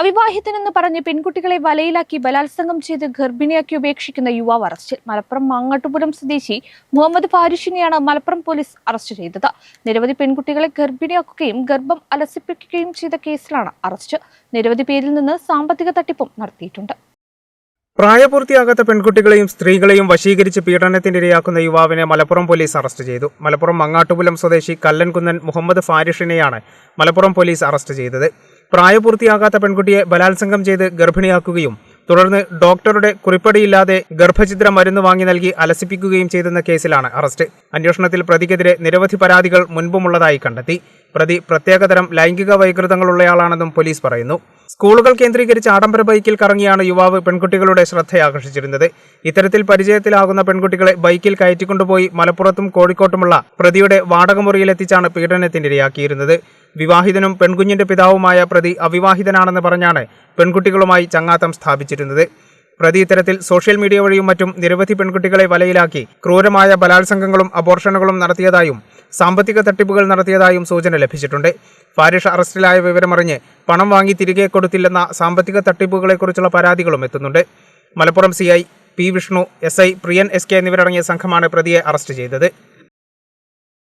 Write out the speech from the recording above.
അവിവാഹിതനെന്ന് പറഞ്ഞ് പെൺകുട്ടികളെ വലയിലാക്കി ബലാത്സംഗം ചെയ്ത് ഗർഭിണിയാക്കി ഉപേക്ഷിക്കുന്ന യുവാവ് അറസ്റ്റിൽ. മലപ്പുറം മാങ്ങാട്ടുപുരം സ്വദേശി മുഹമ്മദ് ഫാരിഷിനെയാണ് മലപ്പുറം പോലീസ് അറസ്റ്റ് ചെയ്തത്. നിരവധി പെൺകുട്ടികളെ ഗർഭിണിയാക്കുകയും ഗർഭം അലസിപ്പിക്കുകയും ചെയ്ത കേസിലാണ് അറസ്റ്റ്. നിരവധി പേരിൽ നിന്ന് സാമ്പത്തിക തട്ടിപ്പും നടത്തിയിട്ടുണ്ട്. പ്രായപൂർത്തിയാകാത്ത പെൺകുട്ടികളെയും സ്ത്രീകളെയും വശീകരിച്ച് പീഡനത്തിനിരയാക്കുന്ന യുവാവിനെ മലപ്പുറം പോലീസ് അറസ്റ്റ് ചെയ്തു. മലപ്പുറം മങ്ങാട്ടുപുലം സ്വദേശി കല്ലൻകുന്നൻ മുഹമ്മദ് ഫാരിഷിനെയാണ് മലപ്പുറം പോലീസ് അറസ്റ്റ് ചെയ്തത്. പ്രായപൂർത്തിയാകാത്ത പെൺകുട്ടിയെ ബലാത്സംഗം ചെയ്ത് ഗർഭിണിയാക്കുകയും തുടർന്ന് ഡോക്ടറുടെ കുറിപ്പടിയില്ലാതെ ഗർഭഛിദ്ര മരുന്ന് വാങ്ങി നൽകി അലസിപ്പിക്കുകയും ചെയ്തെന്ന കേസിലാണ് അറസ്റ്റ്. അന്വേഷണത്തിൽ പ്രതിക്കെതിരെ നിരവധി പരാതികൾ മുൻപുമുള്ളതായി കണ്ടെത്തി. പ്രതി പ്രത്യേകതരം ലൈംഗിക വൈകൃതങ്ങളുള്ളയാളാണെന്നും പോലീസ് പറയുന്നു. സ്കൂളുകൾ കേന്ദ്രീകരിച്ച് ആഡംബര ബൈക്കിൽ കറങ്ങിയാണ് യുവാവ് പെൺകുട്ടികളുടെ ശ്രദ്ധയാകർഷിച്ചിരുന്നത്. ഇത്തരത്തിൽ പരിചയത്തിലാകുന്ന പെൺകുട്ടികളെ ബൈക്കിൽ കയറ്റിക്കൊണ്ടുപോയി മലപ്പുറത്തും കോഴിക്കോട്ടുമുള്ള പ്രതിയുടെ വാടകമുറിയിലെത്തിച്ചാണ് പീഡനത്തിനിരയാക്കിയിരുന്നത്. വിവാഹിതനും പെൺകുഞ്ഞിന്റെ പിതാവുമായ പ്രതി അവിവാഹിതനാണെന്ന് പറഞ്ഞാണ് പെൺകുട്ടികളുമായി ചങ്ങാത്തം സ്ഥാപിച്ചിരുന്നത്. പ്രതി ഇത്തരത്തിൽ സോഷ്യൽ മീഡിയ വഴിയും മറ്റും നിരവധി പെൺകുട്ടികളെ വലയിലാക്കി ക്രൂരമായ ബലാത്സംഗങ്ങളും അബോർഷനുകളും നടത്തിയതായും സാമ്പത്തിക തട്ടിപ്പുകൾ നടത്തിയതായും സൂചന ലഭിച്ചിട്ടുണ്ട്. ഫാരിഷ് അറസ്റ്റിലായ വിവരമറിഞ്ഞ് പണം വാങ്ങി തിരികെ കൊടുത്തില്ലെന്ന സാമ്പത്തിക തട്ടിപ്പുകളെക്കുറിച്ചുള്ള പരാതികളും എത്തുന്നുണ്ട്. Malappuram CI P. Vishnu, SI പ്രിയൻ SK എന്നിവരടങ്ങിയ സംഘമാണ് പ്രതിയെ അറസ്റ്റ് ചെയ്തത്.